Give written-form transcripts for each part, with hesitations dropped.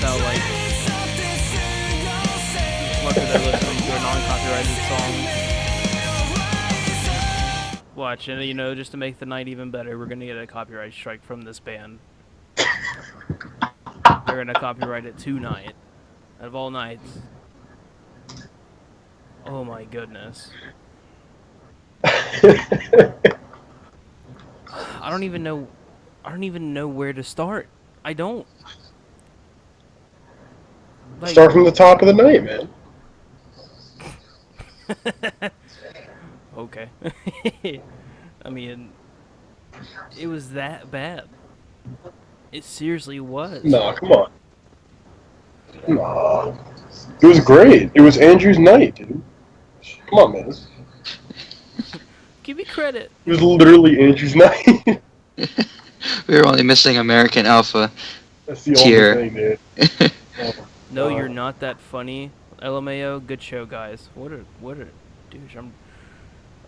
how like lucky they're listening to a non-copyrighted song. Watch, and just to make the night even better, we're gonna get a copyright strike from this band. They're gonna copyright it tonight, out of all nights. Oh my goodness. I don't even know where to start. I don't. Like, start from the top of the night, man. Okay. I mean, it was that bad. It seriously was. Nah, come on. Nah. It was great. It was Andrew's night, dude. Come on, man. Give me credit. It was literally Andrew's night. We were only missing American Alpha. That's the Tier. only thing, dude. No, you're not that funny. LMAO, good show, guys. What a douche.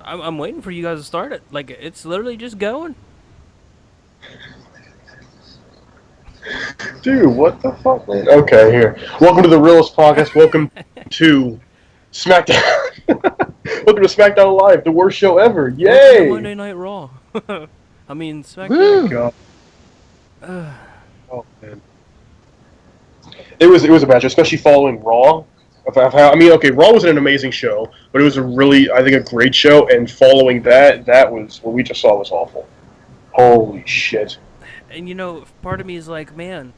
I'm waiting for you guys to start it. Like, it's literally just going. Dude, what the fuck, man? Okay, here. Welcome to the Realest podcast. Welcome to Smackdown. Welcome to Smackdown Live, the worst show ever. Yay! Welcome to Monday Night Raw. I mean, SmackDown. God. Oh man. It was a bad show, especially following Raw. I mean, okay, Raw was an amazing show, but it was a really, I think, a great show. And following that was what we just saw was awful. Holy shit! And part of me is like, man,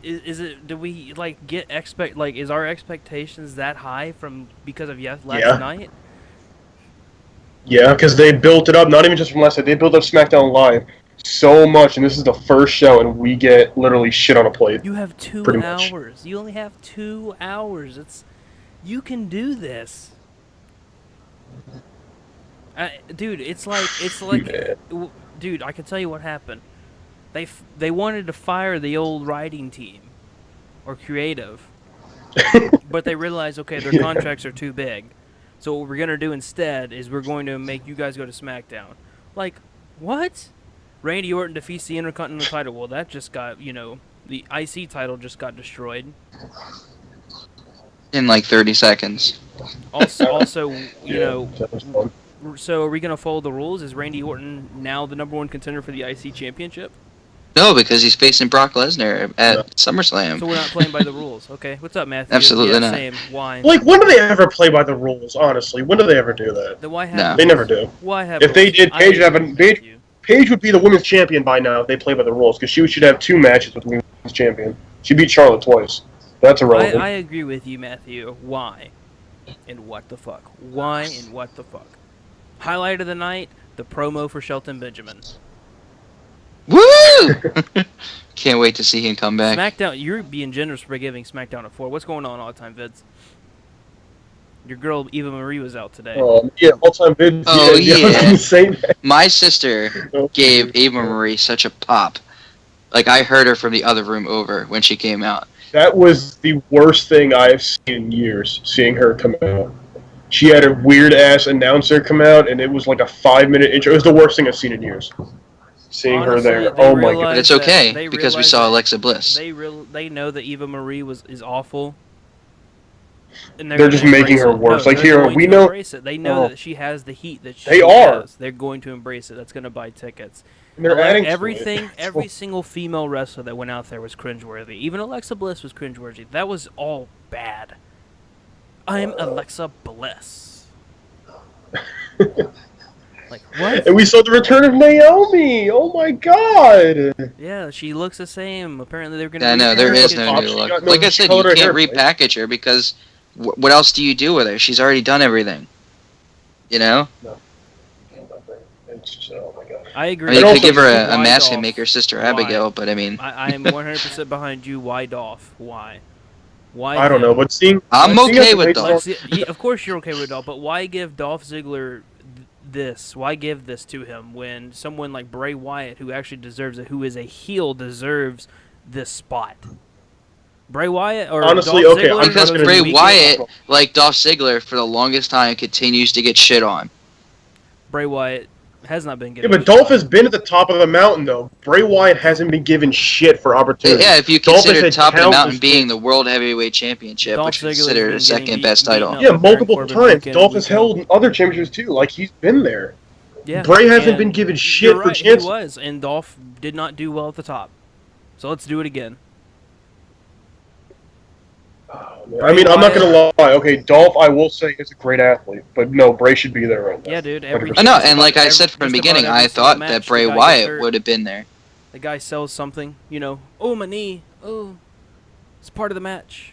is it? Do we is our expectations that high because of last night? Yeah, because they built it up. Not even just from last night. They built up SmackDown Live so much, and this is the first show, and we get literally shit on a plate. You have 2 hours. You only have 2 hours. You can do this. Dude, it's like Yeah. Dude, I can tell you what happened. They wanted to fire the old writing team or creative, but they realized, okay, their contracts are too big. So what we're gonna do instead is we're going to make you guys go to SmackDown. Like, what? Randy Orton defeats the Intercontinental title. Well, that just got, the IC title just got destroyed. In like 30 seconds. Also, That was fun. so are we going to follow the rules? Is Randy Orton now the #1 contender for the IC championship? No, because he's facing Brock Lesnar at SummerSlam. So we're not playing by the rules. Okay, what's up, Matthew? Absolutely not. Same. Why? Like, when do they ever play by the rules? Honestly, when do they ever do that? Then why have No. rules? They never do. Why have If they rules? did, Paige would have Matthew. Paige would be the women's champion by now if they play by the rules, because she should have 2 matches with the women's champion. She beat Charlotte twice. That's irrelevant. I agree with you, Matthew. Why? And what the fuck? Why and what the fuck? Highlight of the night, the promo for Shelton Benjamin. Woo! Can't wait to see him come back. SmackDown, you're being generous for giving SmackDown a 4. What's going on all the time, Vids? Your girl Eva Marie was out today. Yeah, all-time vid. Oh, I was yeah. gonna say that. My sister gave Ava Marie such a pop. Like, I heard her from the other room over when she came out. That was the worst thing I've seen in years, seeing her come out. She had a weird-ass announcer come out, and it was like a 5-minute intro. It was the worst thing I've seen in years. Seeing Honestly, her there. they Oh my realized god. But it's that- okay, they because we realized saw that Alexa Bliss. They know that Eva Marie is awful. And They're just making her worse. Like, here, we know- Embrace it. They know Oh. that she has the heat that she They are. has. They're going to embrace it. That's going to buy tickets. And they're adding to everything. it. Every single female wrestler that went out there was cringeworthy. Even Alexa Bliss was cringeworthy. That was all bad. I'm Alexa Bliss. Like, what? And we saw the return of Naomi. Oh my god. Yeah, she looks the same. Apparently, they're going to. Yeah, no, there is no Pop, new she look. got no Like I said, color you hair, can't right? repackage her because what else do you do with her? She's already done everything. You know? It's just, oh my god. I I agree. mean, you also could give her a Why mask Dolph? and make her Sister Why? Abigail, but I mean, I am 100% behind you. Why Dolph? Why? Why? I don't know, but seeing... I'm seeing okay as with they Dolph. saw- Of course you're okay with Dolph, but why give Dolph Ziggler this? Why give this to him when someone like Bray Wyatt, who actually deserves it, who is a heel, deserves this spot? Bray Wyatt or Honestly, Dolph okay, Ziggler I'm because just gonna Bray do- Wyatt, like Dolph Ziggler, for the longest time continues to get shit on. Bray Wyatt Has not been Yeah, given. but Dolph has been at the top of the mountain though. Bray Wyatt hasn't been given shit for opportunity. Yeah, if you Dolph has consider had top of the mountain countless being chances. the World Heavyweight Championship, Dolph which is Ziggler's considered been the getting second best beaten title. up Yeah, by Baron multiple Corbin times. week in, Dolph has week out. held other championships too. Like he's been there. Yeah, Bray hasn't been and given you're shit for right, he chances. was, and Dolph did not do well at the top. So let's do it again. I mean, I'm not gonna lie. Okay, Dolph, I will say, is a great athlete, but no, Bray should be there right now. Yeah, dude. 100%. I know, Just and about like I said from the just about beginning, every I single thought match, that the Bray guy gets Wyatt hurt. would have been there. The guy sells something, oh, my knee, oh, it's part of the match.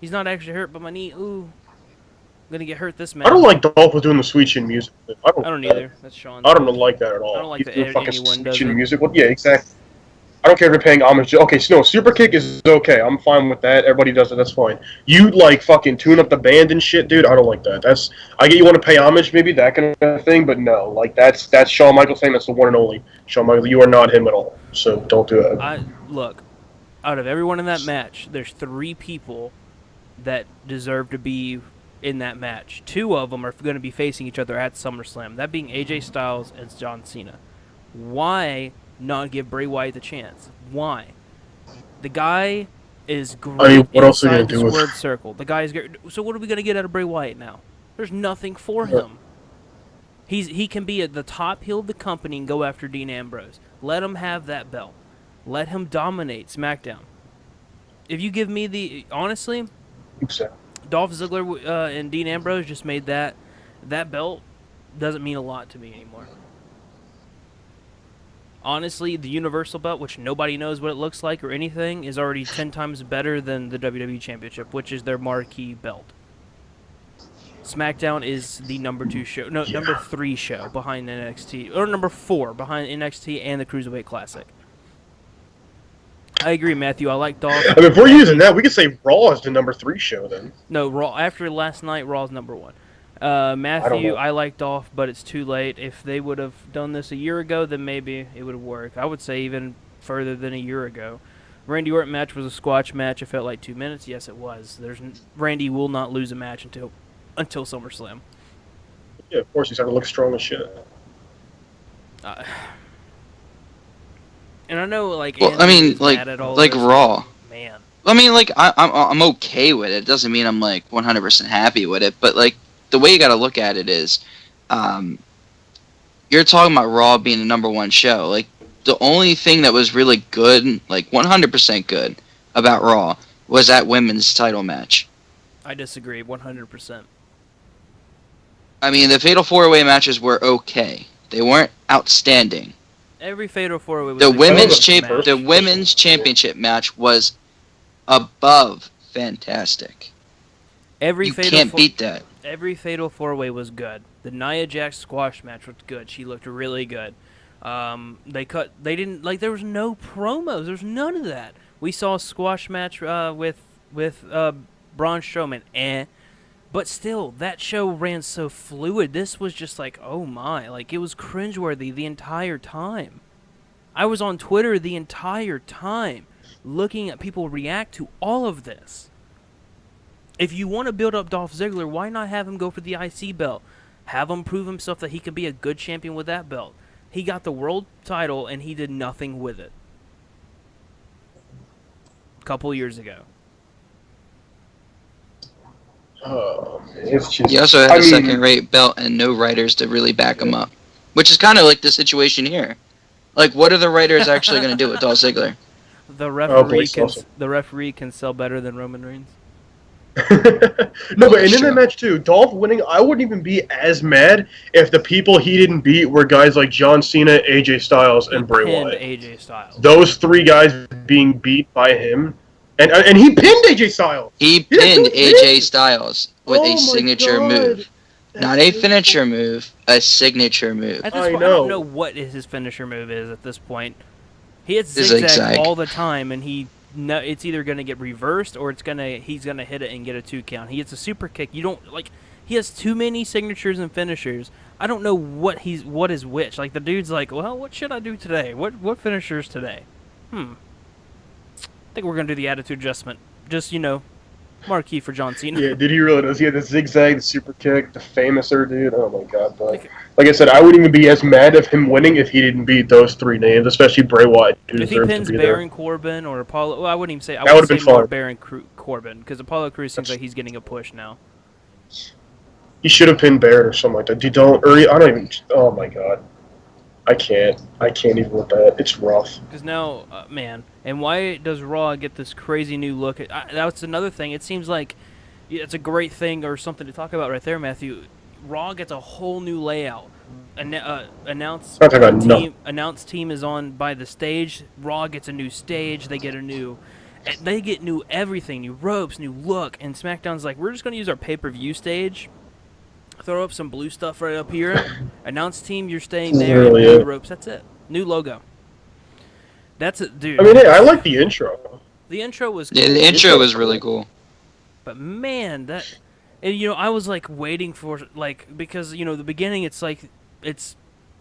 He's not actually hurt, but my knee, ooh, I'm gonna get hurt this match. I don't like Dolph with doing the sweet chin music. I don't either. That's Sean's. I don't like that at all. I don't like He's that doing fucking anyone sweet does chin it. music. Well, yeah, exactly. I don't care if you're paying homage. Okay, so no, super kick is okay. I'm fine with that. Everybody does it. That's fine. You like fucking tune up the band and shit, dude. I don't like that. I get you want to pay homage, maybe that kind of thing, but no, like that's Shawn Michaels thing. That's the one and only Shawn Michaels. You are not him at all. So don't do that. Look, out of everyone in that match, there's 3 people that deserve to be in that match. 2 of them are going to be facing each other at SummerSlam. That being AJ Styles and John Cena. Why not give Bray Wyatt the chance? Why? The guy is great I mean, what else are you inside gonna the do squared with? circle. The guy is great. So what are we going to get out of Bray Wyatt now? There's nothing for him. He can be at the top heel of the company and go after Dean Ambrose. Let him have that belt. Let him dominate SmackDown. If you give me honestly, Dolph Ziggler and Dean Ambrose just made that belt doesn't mean a lot to me anymore. Honestly, the Universal belt, which nobody knows what it looks like or anything, is already 10 times better than the WWE Championship, which is their marquee belt. SmackDown is the number 2 show, number 3 show behind NXT, or number 4 behind NXT and the Cruiserweight Classic. I agree, Matthew. I like Dolph. I mean, if we're using that, we could say Raw is the number 3 show then. No, Raw. After last night, Raw's number 1. Matthew, I like Dolph, but it's too late. If they would have done this a year ago, then maybe it would have worked. I would say even further than a year ago. Randy Orton match was a squash match. It felt like 2 minutes. Yes, it was. Randy will not lose a match until SummerSlam. Yeah, of course he's got to look strong as shit. And I know, like, well, I mean, like Raw. Man. I mean, like I'm okay with it. It doesn't mean I'm like 100% happy with it, but like the way you got to look at it is, you're talking about Raw being the number 1 show. Like the only thing that was really good, like 100% good about Raw, was that women's title match. I disagree 100%. I mean, the Fatal 4-Way matches were okay. They weren't outstanding. Every Fatal 4-Way was the women's championship match was above fantastic. You can't beat that. Every Fatal 4-Way was good. The Nia Jax squash match was good. She looked really good. They didn't, like, there was no promos. There was none of that. We saw a squash match with Braun Strowman, but still, that show ran so fluid. This was just like, oh my, like, it was cringeworthy the entire time. I was on Twitter the entire time looking at people react to all of this. If you want to build up Dolph Ziggler, why not have him go for the IC belt? Have him prove himself that he can be a good champion with that belt. He got the world title and he did nothing with it. A couple years ago. It's just, he also had a second-rate belt and no writers to really back him up, which is kind of like the situation here. Like, what are the writers actually going to do with Dolph Ziggler? The referee can sell better than Roman Reigns. No, but in that match too, Dolph winning, I wouldn't even be as mad if the people he didn't beat were guys like John Cena, AJ Styles, and Bray Wyatt. AJ Styles. Those 3 guys being beat by him. And he pinned AJ Styles. He pinned AJ Styles with a signature move. Not a finisher move, a signature move. At this point, I don't know what his finisher move is at this point. He hits zigzag all the time, and it's either going to get reversed or he's going to hit it and get a 2 count. He hits a super kick. He has too many signatures and finishers. I don't know what is which. Like, the dude's like, well, what should I do today? What finishers today? I think we're going to do the attitude adjustment. Just, marquee for John Cena. Yeah, dude, he really does. He had the zigzag, the super kick, the famouser, dude. Oh my god! But Like, like I said, I wouldn't even be as mad of him winning if he didn't beat those three names, especially Bray Wyatt, who if he deserves to pins be there. Baron Corbin or Apollo, well, I wouldn't even say. I That would would have say been more fun. Baron Corbin because Apollo Crews seems That's- like he's getting a push now. He should have pinned Baron or something like that. You don't, or I don't even. Oh my god, I can't. I can't even with that. It's rough. Because now, man, and why does Raw get this crazy new look? That's another thing. It seems like it's a great thing or something to talk about right there, Matthew. Raw gets a whole new layout. Announce I'm not talking about nothing. announce team is on by the stage. Raw gets a new stage. They get new everything, new ropes, new look. And SmackDown's like, we're just gonna use our pay-per-view stage. Throw up some blue stuff right up here. Announce team, you're staying there. And Really new it. ropes. That's it. New logo. That's it, dude. I mean, hey, I like the intro. The intro was cool. Yeah, the intro was really cool. But man, and I was like waiting for because the beginning it's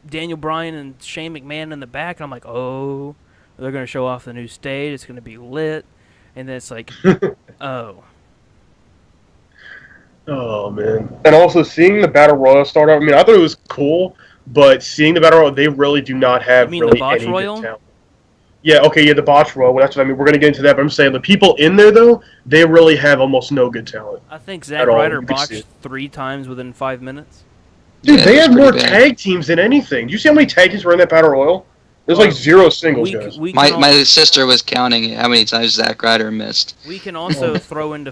Daniel Bryan and Shane McMahon in the back, and I'm like, oh, they're gonna show off the new stage. It's gonna be lit, and then it's like, oh, Oh man! And also seeing the battle royal start out. I mean, I thought it was cool, but seeing the battle royal, they really do not you have mean the really botch any royal? good talent. Yeah, okay, yeah, the botch royal. Well, that's what I mean. We're gonna get into that, but I'm saying the people in there though, they really have almost no good talent I think Zack at all. Ryder You can see botched it. 3 times within 5 minutes. Dude, Yeah, they it was have more pretty bad. tag teams than anything. Do you see how many tag teams were in that battle royal? There's like 0 singles guys. We My can my sister was counting how many times Zack Ryder missed. we can also throw in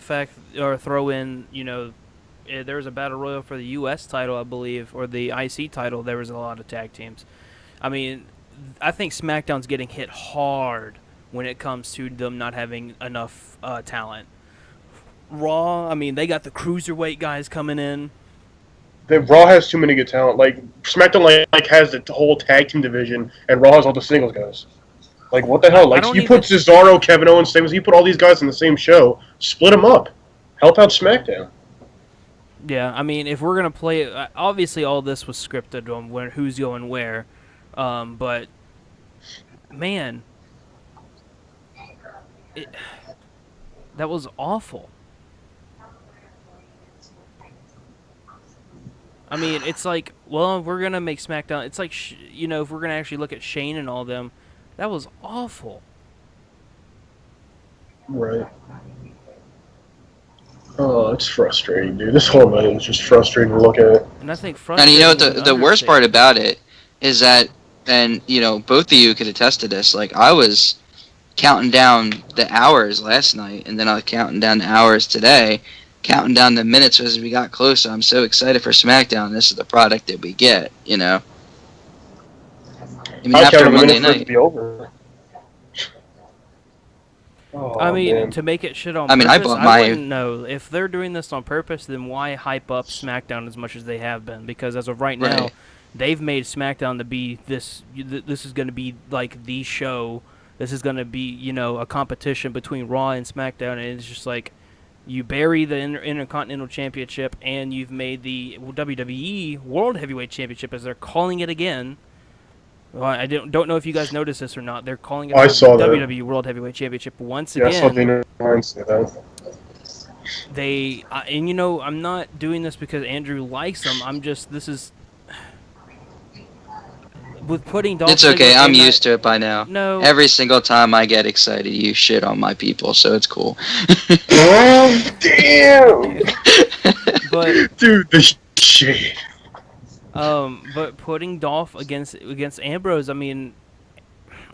there was a battle royal for the U.S. title, I believe, or the IC title. There was a lot of tag teams. I mean, I think SmackDown's getting hit hard when it comes to them not having enough talent. Raw, I mean, they got the cruiserweight guys coming in. Raw has too many good talent. Like SmackDown, like has the whole tag team division, and Raw has all the singles guys. Like what the hell? Like don't you put Cesaro, Kevin Owens, things. You put all these guys in the same show. Split them up. Help out SmackDown. Yeah, I mean, if we're gonna play, obviously all this was scripted on who's going where, but man, that was awful. I mean, it's like, well, if we're gonna make SmackDown. It's like, if we're gonna actually look at Shane and all them, that was awful. Right. Oh, it's frustrating, dude. This whole night was just frustrating to look at. And I think And frustrating. you know what is an the worst part understatement. about it is that, and both of you could attest to this. Like I was counting down the hours last night, and then I was counting down the hours today, counting down the minutes as we got closer. I'm so excited for SmackDown. This is the product that we get. I mean, I after counted the Monday minutes for it to night. be over. Oh, I mean, man. to make it shit on I mean, I purpose, bought I my- wouldn't know. If they're doing this on purpose, then why hype up SmackDown as much as they have been? Because as of right now, Right. they've made SmackDown to be this. This is going to be like the show. This is going to be, a competition between Raw and SmackDown, and it's just like you bury the Intercontinental Championship, and you've made the WWE World Heavyweight Championship, as they're calling it again. Well, I don't know if you guys noticed this or not. They're calling it I the saw that. WWE World Heavyweight Championship once Yeah, I saw again. Dana Bryan say that. I'm not doing this because Andrew likes them. This is with putting Dolph It's okay. Ziggler I'm in that- used to it by now. No, Every single time I get excited, you shit on my people, so it's cool. Oh, damn! but Dude, the shit. but putting Dolph against Ambrose, I mean,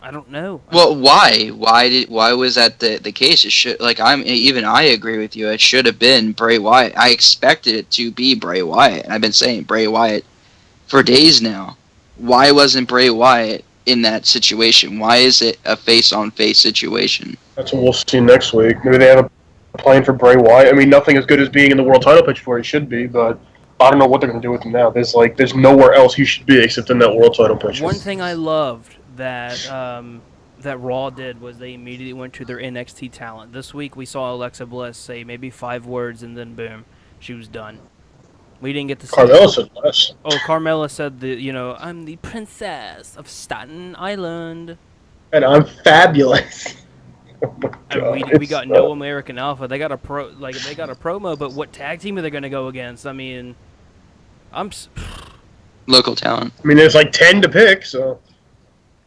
I don't know. Well, why? Why was that the case? It should I agree with you. It should have been Bray Wyatt. I expected it to be Bray Wyatt. And I've been saying Bray Wyatt for days now. Why wasn't Bray Wyatt in that situation? Why is it a face-on-face situation? That's what we'll see next week. Maybe they have a plan for Bray Wyatt. I mean, nothing as good as being in the world title picture where he should be, but I don't know what they're going to do with him now. There's nowhere else he should be except in that world title picture. One thing I loved that that Raw did was they immediately went to their NXT talent. This week we saw Alexa Bliss say maybe 5 words and then boom, she was done. We didn't get to see. Carmella said less. Oh, Carmella said I'm the princess of Staten Island. And I'm fabulous. I mean, God, we it's got no American Alpha. They got a they got a promo, but what tag team are they going to go against? I mean, I'm Local talent. I mean, there's like 10 to pick, so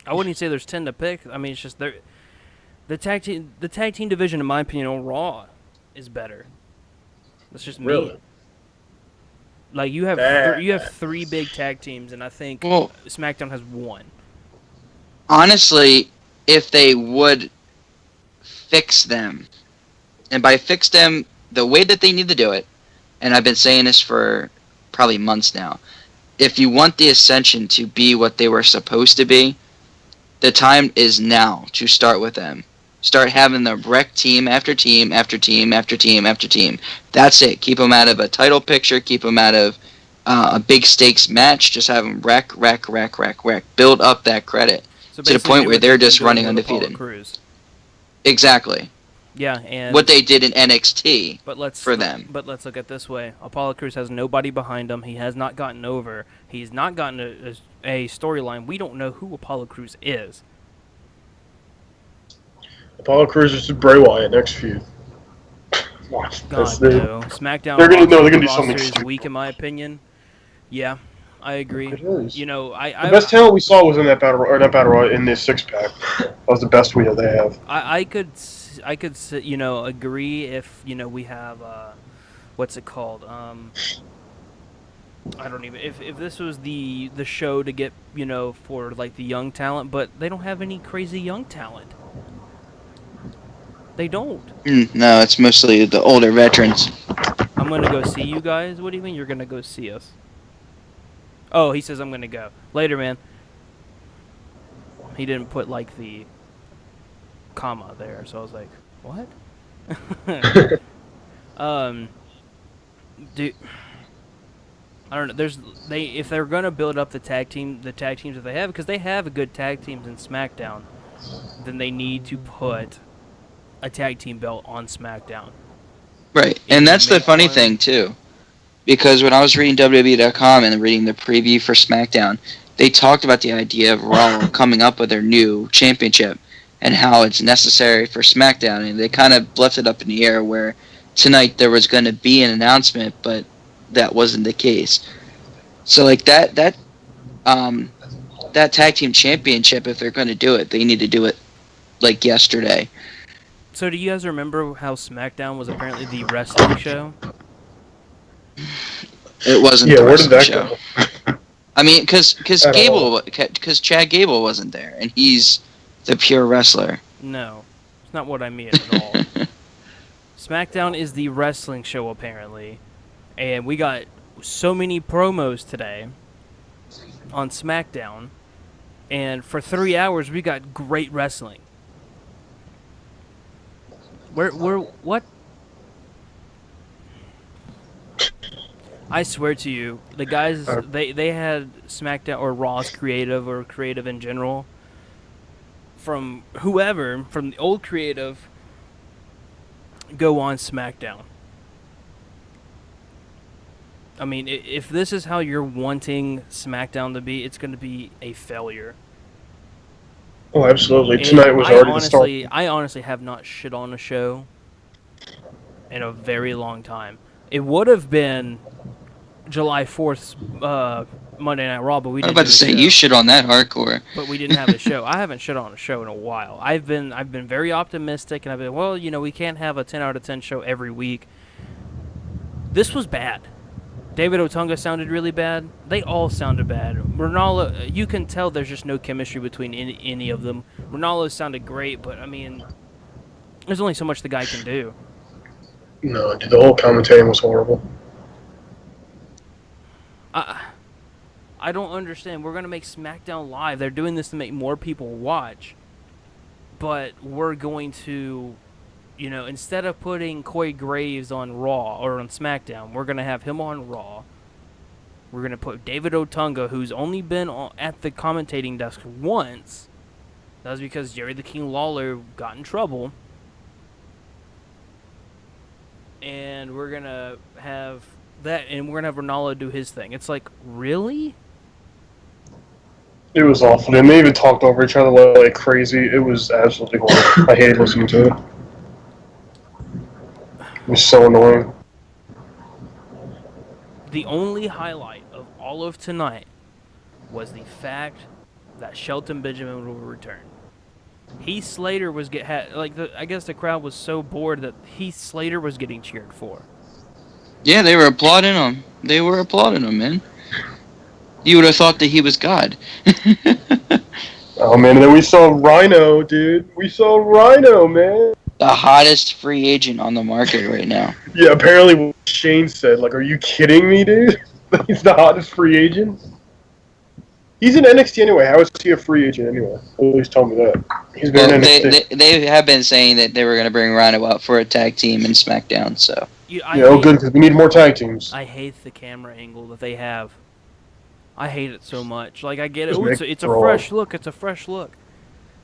I wouldn't even say there's 10 to pick. I mean, it's just the tag team division, in my opinion, on Raw is better. That's just me. really, Like you have three big tag teams, and I think Well, SmackDown has one. honestly, if they would fix them, and by fix them the way that they need to do it, and I've been saying this for probably months now, if you want the Ascension to be what they were supposed to be, the time is now to start with them. Start having them wreck team after team after team after team after team. That's it. Keep them out of a title picture. Keep them out of a big stakes match. Just have them wreck, wreck, wreck, wreck, wreck. Build up that credit So to the basically, point do where what they're they've been just doing running with Apollo undefeated. Crews. Exactly. Yeah, and What they did in NXT but let's for them. But let's look at it this way: Apollo Crews has nobody behind him. He has not gotten over. He's not gotten a storyline. We don't know who Apollo Crews is. Apollo Crews is Bray Wyatt next feud. Watch this. God no. SmackDown They're gonna roster, do something roster is stupid. weak in my opinion. Yeah, I agree. It is. You know, The best talent we saw was in that battle royal in this 6-pack. That was the best we they have. I could you know agree if you know we have what's it called I don't even if this was the show to get you know for like the young talent, but they don't have any crazy young talent. They don't. No, it's mostly the older veterans. I'm gonna go see you guys. What do you mean you're gonna go see us? Oh, he says I'm gonna go later, man. He didn't put like the comma there, so I was like, what? Do I don't know. If they're gonna build up the tag teams that they have, because they have good tag teams in SmackDown, then they need to put a tag team belt on SmackDown. Right. Either And that's the make funny one- thing, too. Because when I was reading WWE.com and reading the preview for SmackDown, they talked about the idea of Raw coming up with their new championship and how it's necessary for SmackDown. And they kind of left it up in the air where tonight there was going to be an announcement, but that wasn't the case. So, like, that tag team championship, if they're going to do it, they need to do it, like, yesterday. So do you guys remember how SmackDown was apparently the wrestling show? It wasn't Yeah, the where did wrestling that show. go? I mean, because At all. Chad Gable wasn't there, and he's the pure wrestler. No, it's not what I mean at all. SmackDown is the wrestling show apparently, and we got so many promos today on SmackDown, and for 3 hours we got great wrestling. What? I swear to you, the guys they had SmackDown or Raw's creative or creative in general from whoever from the old creative go on SmackDown. I mean, if this is how you're wanting SmackDown to be, it's going to be a failure. Oh, absolutely. And Tonight was already the start. I honestly have not shit on a show in a very long time. It would have been July 4th's Monday Night Raw, but we I was didn't about do to a say show. you shit on that hardcore. But we didn't have a show. I haven't shit on a show in a while. I've been very optimistic, and I've been, well, you know, we can't have a 10 out of 10 show every week. This was bad. David Otunga sounded really bad. They all sounded bad. Ronaldo, you can tell there's just no chemistry between any of them. Ronaldo sounded great, but I mean, there's only so much the guy can do. No, dude, the whole commentating was horrible. I don't understand. We're going to make SmackDown Live. They're doing this to make more people watch. But we're going to, you know, instead of putting Corey Graves on Raw or on SmackDown, we're going to have him on Raw. We're going to put David Otunga, who's only been at the commentating desk once. That was because Jerry the King Lawler got in trouble. And we're going to have that, and we're going to have Ronaldo do his thing. It's like, really? It was awful. And they even talked over each other like crazy. It was absolutely horrible. I hated listening to it. It was so annoying. The only highlight of all of tonight was the fact that Shelton Benjamin will return. Heath Slater was I guess the crowd was so bored that Heath Slater was getting cheered for. Yeah, they were applauding him. They were applauding him, man. You would have thought that he was God. Oh man, and then we saw Rhino, dude. We saw Rhino, man. The hottest free agent on the market right now. Yeah, apparently what Shane said, like, are you kidding me, dude? He's the hottest free agent. He's in NXT anyway. How is he a free agent anyway? At least tell me that. He's been Well, in they, NXT. they they have been saying that they were going to bring Rhino up for a tag team in SmackDown. So Yeah, oh good, because we need more tag teams. I hate the camera angle that they have. I hate it so much. Like I get it. Just Oh, make it's a it fresh look. It's a fresh look.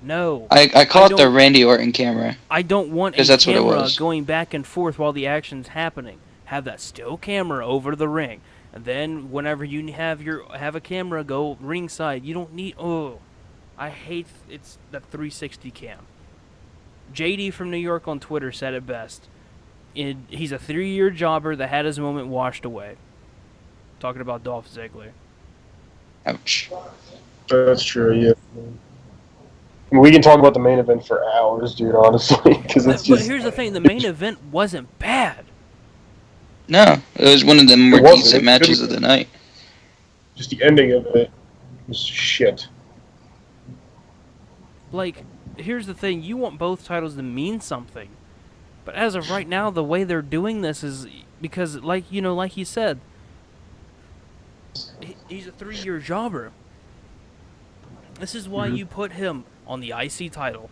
No, I call it the don't- Randy Orton camera. I don't want a 'Cause that's what it camera was. going back and forth while the action's happening. Have that still camera over the ring, and then whenever you have a camera go ringside, you don't need. Oh, I hate it's that 360 cam. JD from New York on Twitter said it best. He's a 3-year jobber that had his moment washed away. Talking about Dolph Ziggler. Ouch. That's true, yeah. I mean, we can talk about the main event for hours, dude, honestly. Because it's But just. here's the thing: the main event wasn't bad. No, it was one of the more It wasn't. decent It matches couldn't of the night. Just the ending of it was shit. Like, here's the thing: you want both titles to mean something, but as of right now, the way they're doing this is because, like you said, he's a 3-year jobber. This is why you put him on the IC title.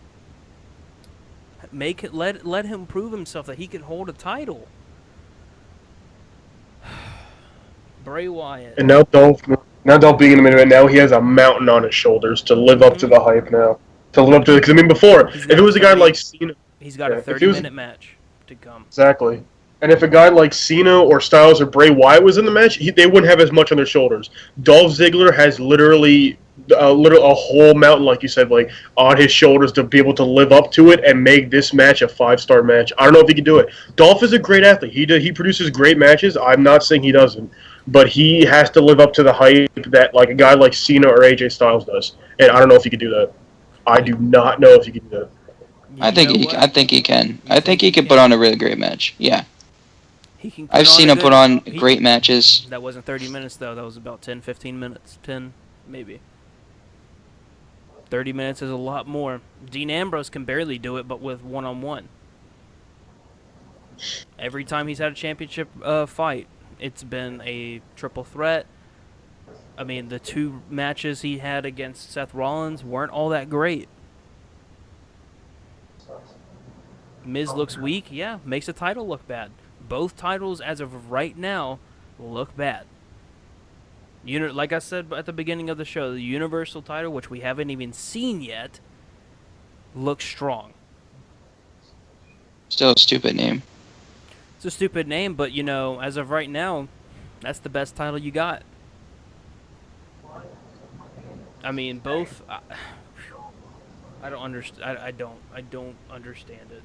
Let him prove himself that he can hold a title. Bray Wyatt. And now Dolph being in the main event, now he has a mountain on his shoulders to live up to the hype now. To live up to it. Because, I mean, before, He's if got it was a guy 30 like Cena. He's got a if it was- 30-minute match to come. Exactly. And if a guy like Cena or Styles or Bray Wyatt was in the match, they wouldn't have as much on their shoulders. Dolph Ziggler has literally a whole mountain, like you said, like on his shoulders to be able to live up to it and make this match a 5-star match. I don't know if he can do it. Dolph is a great athlete. He produces great matches. I'm not saying he doesn't, but he has to live up to the hype that like a guy like Cena or AJ Styles does. And I don't know if he can do that. I do not know if he can do that. I think he can. I think he could put on a really great match. Yeah, He can. I've seen him put on great matches. That wasn't 30 minutes though. That was about 10, 15 minutes. 10, maybe. 30 minutes is a lot more. Dean Ambrose can barely do it, but with one-on-one. Every time he's had a championship fight, it's been a triple threat. I mean, the 2 matches he had against Seth Rollins weren't all that great. Miz looks weak, yeah, makes the title look bad. Both titles, as of right now, look bad. Like I said at the beginning of the show, the Universal title, which we haven't even seen yet, looks strong. Still a stupid name. It's a stupid name, but, as of right now, that's the best title you got. I mean, both... I don't understand. I don't understand it.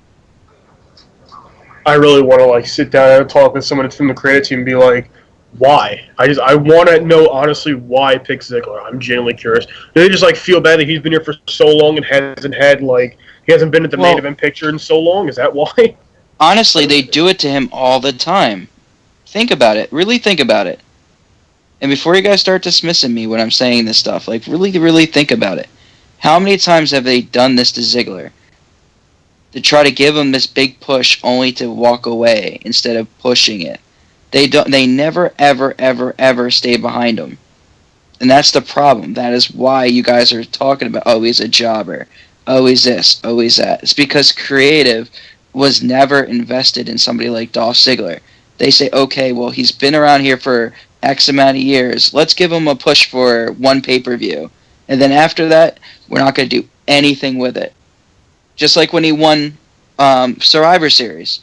I really want to like sit down and talk with someone from the creative team and be like, why? I want to know honestly why pick Ziggler. I'm genuinely curious. Do they just like feel bad that he's been here for so long and he hasn't been at the main event picture in so long? Is that why? Honestly, they do it to him all the time. Think about it. Really think about it. And before you guys start dismissing me when I'm saying this stuff, like really, really think about it. How many times have they done this to Ziggler? To try to give him this big push only to walk away instead of pushing it. They never ever ever ever stay behind him. And that's the problem. That is why you guys are talking about, oh, he's a jobber. Oh, he's this. Oh, he's that. It's because creative was never invested in somebody like Dolph Ziggler. They say, okay, well, he's been around here for X amount of years. Let's give him a push for one pay-per-view. And then after that, we're not going to do anything with it. Just like when he won Survivor Series.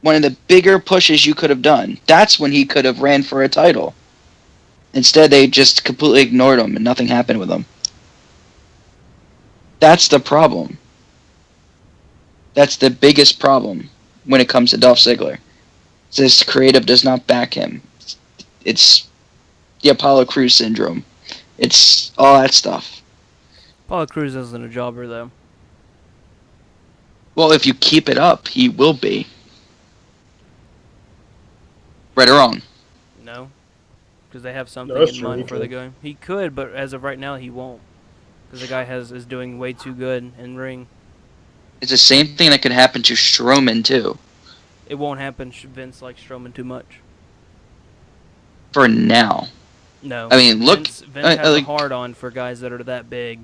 One of the bigger pushes you could have done. That's when he could have ran for a title. Instead, they just completely ignored him and nothing happened with him. That's the problem. That's the biggest problem. when it comes to Dolph Ziggler. This creative does not back him. It's the Apollo Crews syndrome. It's all that stuff. Apollo Crews isn't a jobber, though. Well, if you keep it up, he will be. Right or wrong? No. Because they have something No, that's in true, he mind for the could. guy. He could, but as of right now, he won't. Because the guy is doing way too good in ring. It's the same thing that could happen to Strowman, too. It won't happen. Vince likes Strowman too much. For now. No. I mean, look. Vince has a Like, hard on for guys that are that big.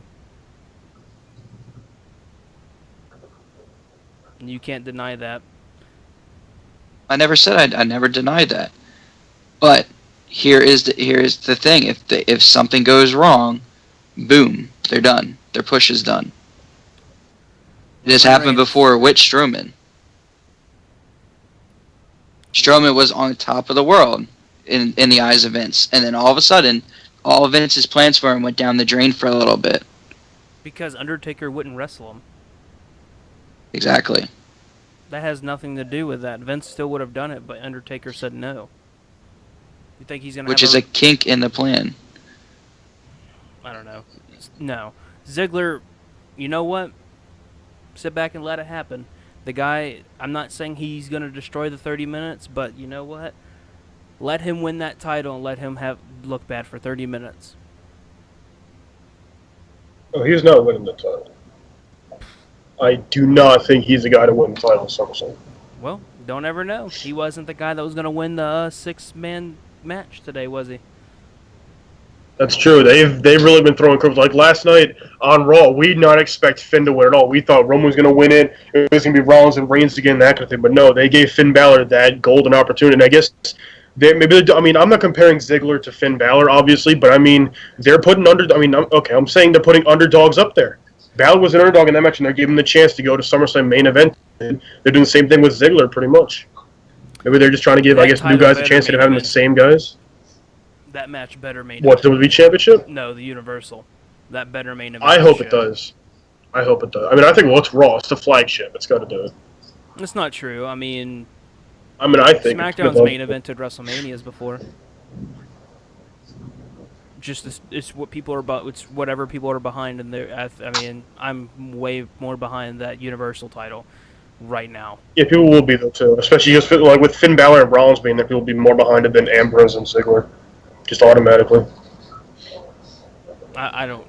And you can't deny that. I never said I never denied that. But here is the thing. If something goes wrong, boom, they're done. Their push is done. This Roman happened Reigns. before with Strowman. Strowman was on top of the world in the eyes of Vince, and then all of a sudden, all of Vince's plans for him went down the drain for a little bit. Because Undertaker wouldn't wrestle him. Exactly. That has nothing to do with that. Vince still would have done it, but Undertaker said no. You think he's gonna Which have is a kink in the plan. I don't know. No. Ziggler, you know what? Sit back and let it happen. The guy, I'm not saying he's going to destroy the 30 minutes, but you know what? Let him win that title and let him look bad for 30 minutes. Oh, he's not winning the title. I do not think he's the guy to win the title at SummerSlam. Well, don't ever know. He wasn't the guy that was going to win the six-man match today, was he? That's true. They've really been throwing curves. Like last night on Raw, we did not expect Finn to win at all. We thought Roman was going to win it. It was going to be Rollins and Reigns again, that kind of thing. But no, they gave Finn Balor that golden opportunity. And I guess I'm not comparing Ziggler to Finn Balor, obviously, but I mean they're putting I'm saying they're putting underdogs up there. Balor was an underdog in that match, and they're giving him the chance to go to SummerSlam main event. And they're doing the same thing with Ziggler, pretty much. Maybe they're just trying to give, I guess, new guys a chance instead of having the same guys. That match better main event. What, WWE Championship? No, the Universal. That better main event. I hope it does. I hope it does. I mean, I think, well, it's Raw. It's the flagship. It's got to do it. It's not true. I think SmackDown's main evented WrestleManias before. Just it's what people are about. It's whatever people are behind, and I'm way more behind that Universal title right now. Yeah, people will be though too, especially just like with Finn Balor and Rollins being there. People will be more behind it than Ambrose and Ziggler, just automatically. I don't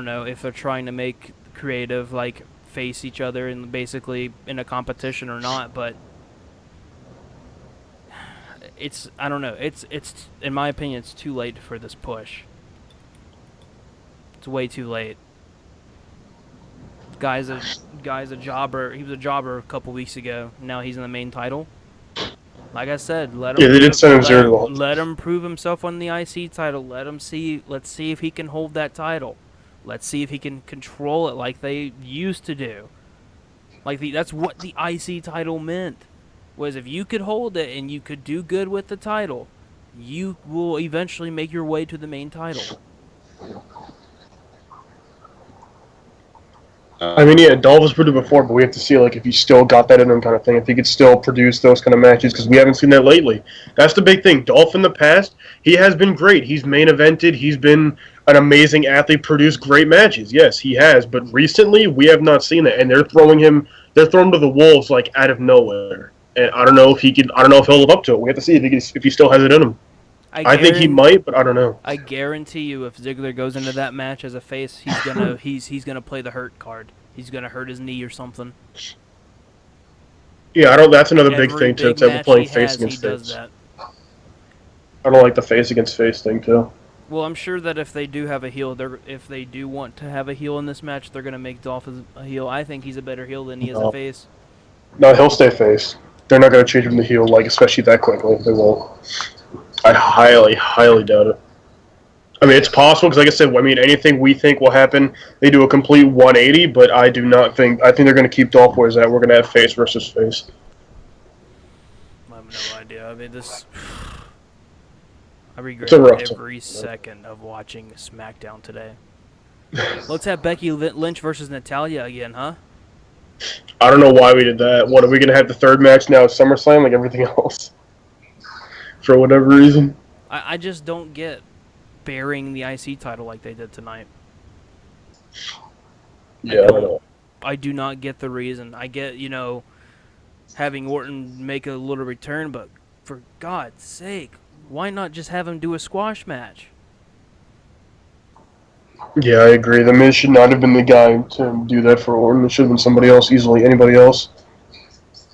know if they're trying to make creative face each other and basically in a competition or not, but I don't know. It's in my opinion, it's too late for this push. It's way too late. Guy's a jobber. He was a jobber a couple weeks ago. Now he's in the main title. Like I said, let him prove himself on the IC title. Let's see if he can hold that title. Let's see if he can control it like they used to do. That's what the IC title meant. Was if you could hold it and you could do good with the title, you will eventually make your way to the main title. I mean, yeah, Dolph was proved it before, but we have to see if he still got that in him kind of thing. If he could still produce those kind of matches, because we haven't seen that lately. That's the big thing. Dolph in the past, he has been great. He's main evented. He's been an amazing athlete, produced great matches. Yes, he has. But recently, we have not seen that, and they're throwing him to the wolves out of nowhere. And I don't know if he'll live up to it. We have to see if he still has it in him. I think he might, but I don't know. I guarantee you, if Ziggler goes into that match as a face, he's gonna he's gonna play the hurt card. He's gonna hurt his knee or something. Yeah, I don't. That's another big thing too. It's playing face against face. I don't like the face against face thing too. Well, I'm sure that if they do have a heel, if they do want to have a heel in this match, they're gonna make Dolph a heel. I think he's a better heel than he is a face. No, he'll stay face. They're not gonna change him to heel especially that quickly. They won't. I highly, highly doubt it. I mean, it's possible because, like I said, anything we think will happen, they do a complete 180. But I do not think. I think they're going to keep Dolph where he's at. We're going to have face versus face. I have no idea. I mean, I regret every second of watching Smackdown today. Let's have Becky Lynch versus Natalya again, huh? I don't know why we did that. What, are we going to have the third match now at SummerSlam like everything else? For whatever reason. I just don't get burying the IC title like they did tonight. Yeah, I don't know. I do not get the reason. I get, having Orton make a little return, but for God's sake, why not just have him do a squash match? Yeah, I agree. The Miz should not have been the guy to do that for Orton. It should have been somebody else easily. Anybody else.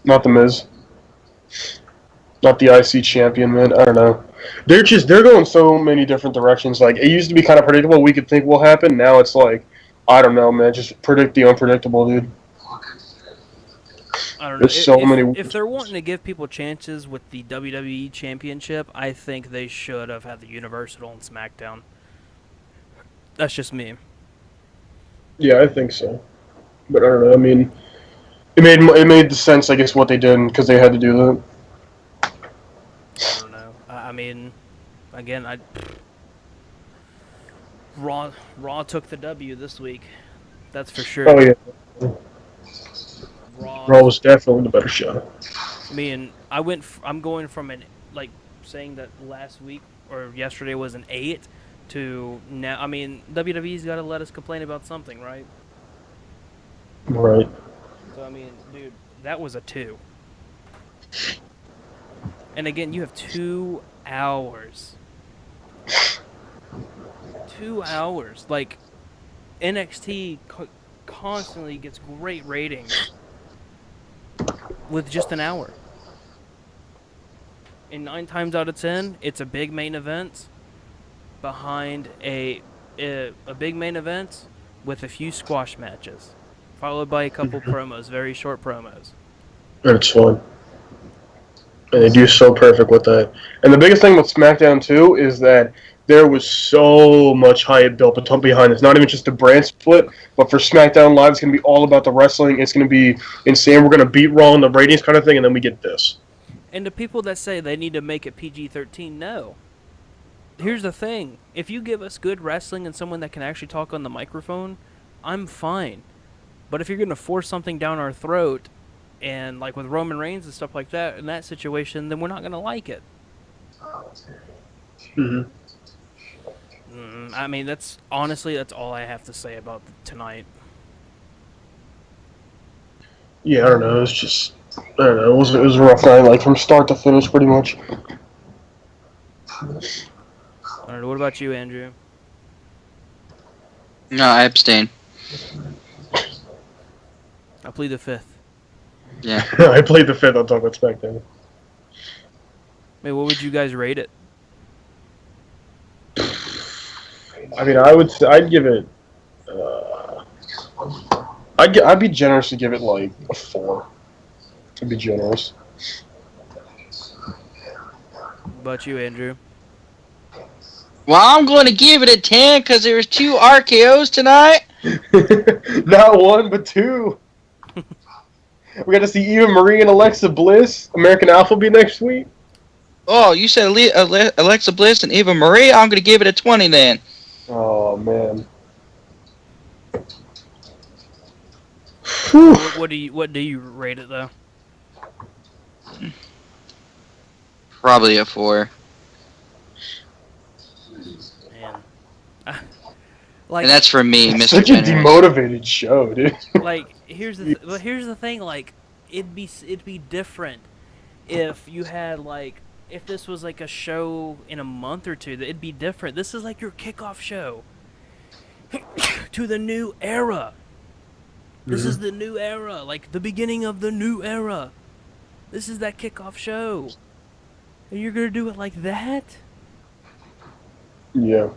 Not the Miz. Not the IC champion, man. I don't know. They're going so many different directions. Like, it used to be kind of predictable. We could think will happen. Now it's like, I don't know, man. Just predict the unpredictable, dude. I don't know. There's so many. If they're wanting to give people chances with the WWE Championship, I think they should have had the Universal and SmackDown. That's just me. Yeah, I think so. But I don't know. I mean, it made the sense, I guess, what they did because they had to do that. I don't know. I mean, again, Raw took the W this week. That's for sure. Oh yeah, Raw was definitely the better show. I mean, I'm going from saying that last week or yesterday was an 8 to now. I mean, WWE's got to let us complain about something, right? Right. So I mean, dude, that was a 2. And again, you have 2 hours. 2 hours. Like, NXT constantly gets great ratings with just an hour. And 9 times out of 10, it's a big main event behind a big main event with a few squash matches, followed by a couple promos, very short promos. And it's fun. And they do so perfect with that. And the biggest thing with SmackDown too is that there was so much hype built behind this. Not even just the brand split, but for SmackDown Live, it's going to be all about the wrestling. It's going to be insane. We're going to beat Raw in the ratings kind of thing, and then we get this. And the people that say they need to make it PG-13, no. Here's the thing. If you give us good wrestling and someone that can actually talk on the microphone, I'm fine. But if you're going to force something down our throat, and like with Roman Reigns and stuff like that, in that situation, then we're not going to like it. Mm-hmm. I mean, that's all I have to say about tonight. Yeah, I don't know. It's just, I don't know. It was a rough night, like from start to finish, pretty much. I don't know. What about you, Andrew? No, I abstain. I plead the fifth. Yeah. I played the fifth. I'll talk about SmackDown. Hey, what would you guys rate it? I mean, I'd give it. I'd be generous to give it like a 4. I'd be generous. What about you, Andrew? Well, I'm going to give it a 10 because there was 2 RKOs tonight. Not 1, but 2. We got to see Eva Marie and Alexa Bliss. American Alpha be next week. Oh, you said Alexa Bliss and Eva Marie? I'm going to give it a 20 then. Oh, man. What do you rate it though? Probably a 4. Man, And that's for me, Mr. Such Generous. a demotivated show, dude. like here's the thing. Like it'd be different if you had if this was like a show in a month or two. It'd be different. This is like your kickoff show to the new era. This is the new era, like the beginning of the new era. This is that kickoff show. And you're gonna do it like that? Yeah.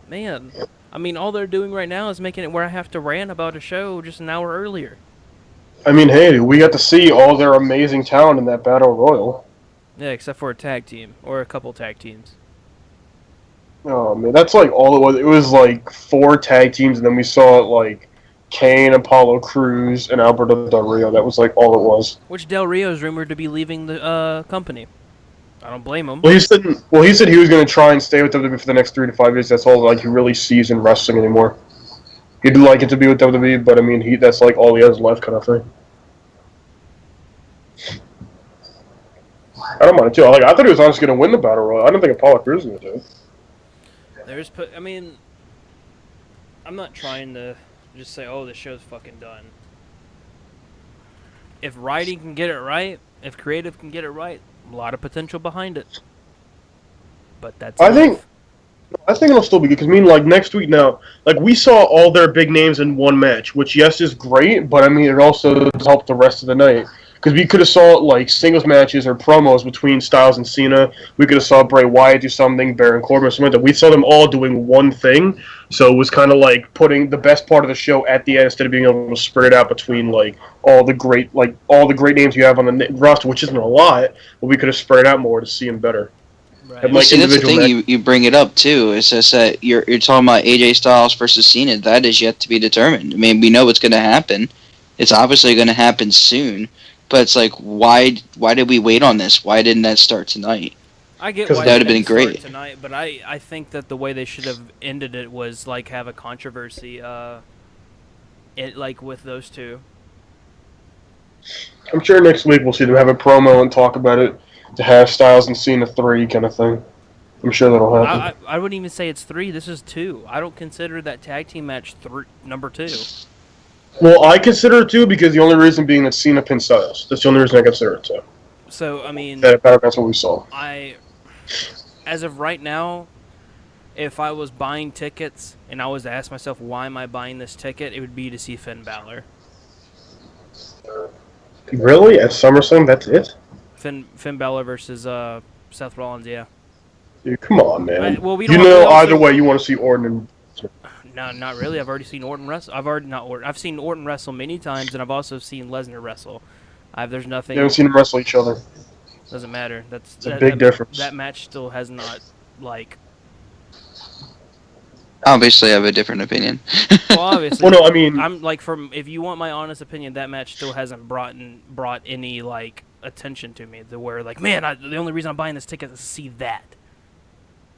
Man, I mean, all they're doing right now is making it where I have to rant about a show just an hour earlier. I mean, hey, we got to see all their amazing talent in that Battle Royal. Yeah, except for a tag team, or a couple tag teams. Oh, man, that's like all it was. It was like 4 tag teams, and then we saw like Kane, Apollo Crews, and Alberto Del Rio. That was like all it was. Which Del Rio is rumored to be leaving the company. I don't blame him. Well, he said he was going to try and stay with WWE for the next 3 to 5 years. That's all like he really sees in wrestling anymore. He'd like it to be with WWE, but I mean, that's like all he has left, kind of thing. I don't mind it too. I thought he was honestly going to win the battle royal. I didn't think Apollo Crews was going to do it. I mean, I'm not trying to just say, oh, the show's fucking done. If writing can get it right, if creative can get it right, a lot of potential behind it. But that's I think it'll still be good because I mean, like next week now, like we saw all their big names in one match, which yes is great, but I mean it also helped the rest of the night because we could have saw like singles matches or promos between Styles and Cena. We could have saw Bray Wyatt do something, Baron Corbin, something like that. We saw them all doing one thing, so it was kind of like putting the best part of the show at the end instead of being able to spread it out between like all the great names you have on the roster, which isn't a lot, but we could have spread it out more to see them better. right. And, Well, like, see, that's the individual thing you bring it up too. It's just that you're talking about AJ Styles versus Cena. That is yet to be determined. I mean, we know what's going to happen. It's obviously going to happen soon. But it's like, why did we wait on this? Why didn't that start tonight? I get 'Cause why that they would've been didn't start great. tonight, but I think that the way they should have ended it was like have a controversy, with those two. I'm sure next week we'll see them have a promo and talk about it to have Styles and Cena 3 kind of thing. I'm sure that'll happen. I wouldn't even say it's 3. This is 2. I don't consider that tag team match number 2. Well, I consider it 2 because the only reason being that Cena pinned Styles. That's the only reason I consider it 2. So I mean, That's what we saw. As of right now, if I was buying tickets and I was to ask myself why am I buying this ticket, it would be to see Finn Balor. Really? At SummerSlam, that's it? Finn Balor versus Seth Rollins, yeah. Dude, come on, man. Well, we you don't- know, we also- either way, you want to see Orton and... No, not really. I've already seen Orton wrestle. I've seen Orton wrestle many times, and I've also seen Lesnar wrestle. There's nothing. You haven't seen them wrestle each other. Doesn't matter. It's a big difference. That match still has not like. Obviously, I have a different opinion. Well, obviously. Well, no, I mean... I'm like if you want my honest opinion, that match still hasn't brought any like attention to me. To where like, man, the only reason I'm buying this ticket is to see that.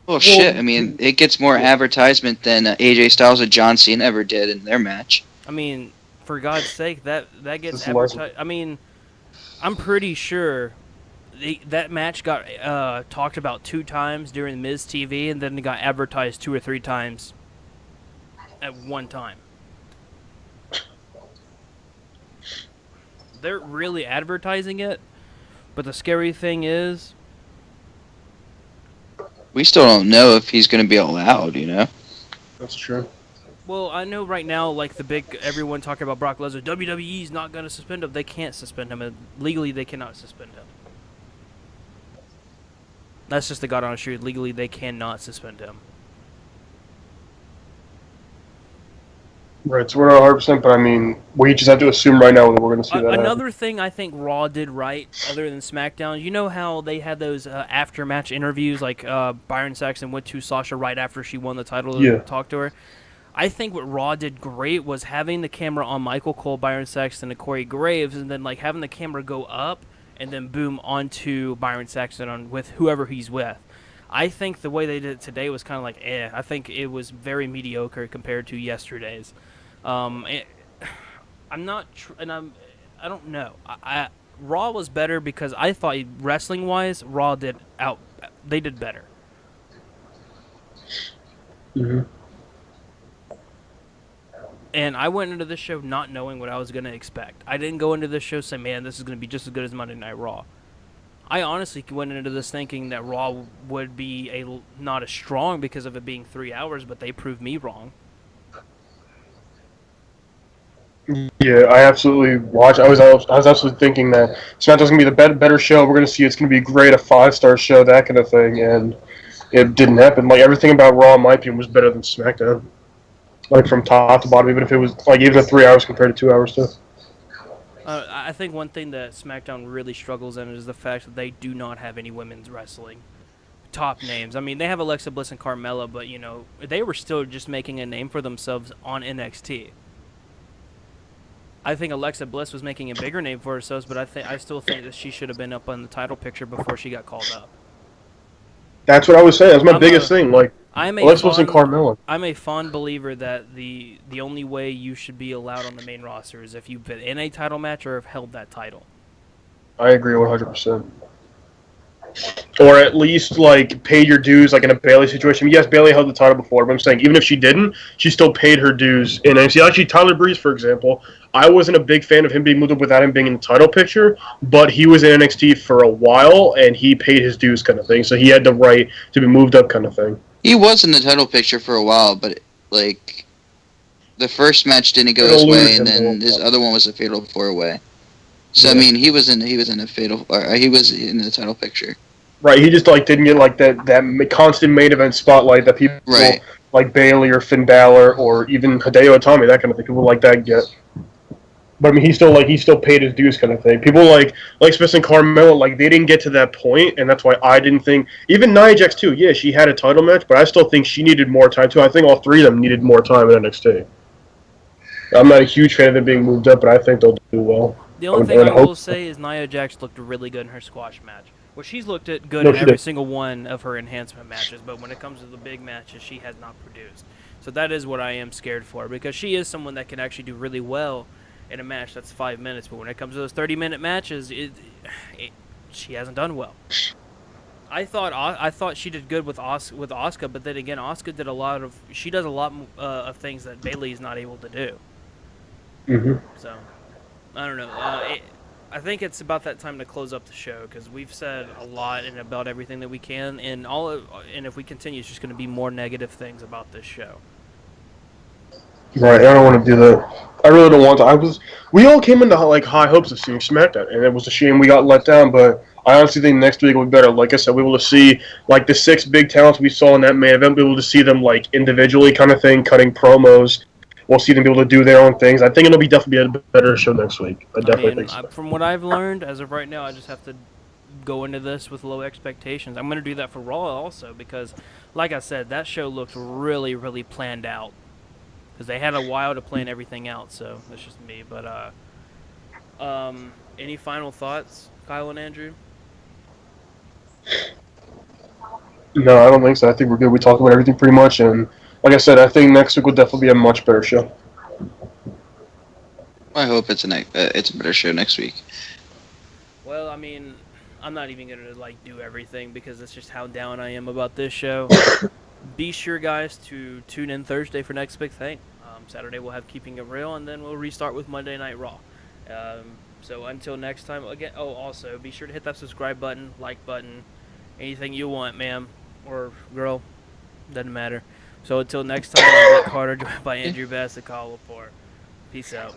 Well, shit. I mean, it gets more advertisement than AJ Styles and John Cena ever did in their match. I mean, for God's sake, that gets This advertised. I mean, I'm pretty sure that match got talked about 2 times during Miz TV, and then it got advertised 2 or 3 times at one time. They're really advertising it, but the scary thing is, We still don't know if he's going to be allowed, you know? That's true. well, I know right now, like everyone talking about Brock Lesnar, WWE's not going to suspend him. They can't suspend him. Legally, they cannot suspend him. That's just the God honest truth. Legally, they cannot suspend him. Right, so we're not 100%, but I mean, we just have to assume right now that we're going to see that Another happen. thing I think Raw did right, other than SmackDown, you know how they had those after-match interviews, like Byron Saxton went to Sasha right after she won the title to talk to her? I think what Raw did great was having the camera on Michael Cole, Byron Saxton, and Corey Graves, and then like having the camera go up and then boom onto Byron Saxton with whoever he's with. I think the way they did it today was kind of like, I think it was very mediocre compared to yesterday's. I'm not, I don't know. Raw was better because I thought wrestling wise, Raw they did better. Mm-hmm. And I went into this show not knowing what I was going to expect. I didn't go into this show saying, man, this is going to be just as good as Monday Night Raw. I honestly went into this thinking that Raw would be not as strong because of it being 3 hours, but they proved me wrong. Yeah, I absolutely watched. I was absolutely thinking that SmackDown's gonna be the better show. We're gonna see it's gonna be great, a 5-star show, that kind of thing, and it didn't happen. Like everything about Raw, in my opinion, was better than SmackDown. Like from top to bottom, even if it was like even at 3 hours compared to 2 hours too. I think one thing that SmackDown really struggles in is the fact that they do not have any women's wrestling top names. I mean, they have Alexa Bliss and Carmella, but you know they were still just making a name for themselves on NXT. I think Alexa Bliss was making a bigger name for herself, but I still think that she should have been up on the title picture before she got called up. That's what I was saying. That's my biggest thing. Like I'm a Alexa Bliss and fond Carmella. I'm a fond believer that the only way you should be allowed on the main roster is if you've been in a title match or have held that title. I agree 100%. Or at least like pay your dues, like in a Bailey situation. Yes, Bailey held the title before, but I'm saying even if she didn't, she still paid her dues in NXT. Actually, Tyler Breeze, for example, I wasn't a big fan of him being moved up without him being in the title picture, but he was in NXT for a while and he paid his dues, kind of thing. So he had the right to be moved up, kind of thing. He was in the title picture for a while, but like the first match didn't go It his eluded way, and him though. then his other one was a fatal 4-way. So I Yeah. mean, he was in a fatal, or he was in the title picture. Right, he just like didn't get like that constant main event spotlight that people Right. like Bailey or Finn Balor or even Hideo Itami, that kind of thing. People like that get. But I mean, he still paid his dues, kind of thing. People like Smith and Carmella, like they didn't get to that point, and that's why I didn't think even Nia Jax too. Yeah, she had a title match, but I still think she needed more time too. I think all three of them needed more time in NXT. I'm not a huge fan of them being moved up, but I think they'll do well. The I only would, I thing would I will hope. say is Nia Jax looked really good in her squash match. Well, she's looked at good No, in she every did. single one of her enhancement matches, but when it comes to the big matches, she has not produced. So that is what I am scared for, because she is someone that can actually do really well in a match that's 5 minutes, but when it comes to those 30-minute matches, she hasn't done well. I thought she did good with Asuka, but then again, Asuka did a lot of she does a lot of things that Bailey is not able to do. Hmm. So I don't know. I think it's about that time to close up the show because we've said a lot and about everything that we can, and and if we continue, it's just going to be more negative things about this show. Right, I don't want to do that. I really don't want to. We all came into like high hopes of seeing SmackDown, and it was a shame we got let down. But I honestly think next week will be better. Like I said, we will see like the six big talents we saw in that main event. We will just see them like individually, kind of thing, cutting promos. We'll see them be able to do their own things. I think it'll be definitely a better show next week. I I definitely mean, think so. from what I've learned as of right now, I just have to go into this with low expectations. I'm going to do that for Raw also because, like I said, that show looked really, really planned out because they had a while to plan everything out. So that's just me. But any final thoughts, Kyle and Andrew? No, I don't think so. I think we're good. We talked about everything pretty much, and like I said, I think next week will definitely be a much better show. I hope it's a better show next week. Well, I mean, I'm not even gonna like do everything because that's just how down I am about this show. Be sure, guys, to tune in Thursday for next big thing. Saturday we'll have Keeping It Real, and then we'll restart with Monday Night Raw. So until next time, again. Oh, also be sure to hit that subscribe button, like button, anything you want, ma'am or girl, doesn't matter. So until next time, I'm Blake Carter, joined by Andrew Bass and Kyle Lepore. Peace out.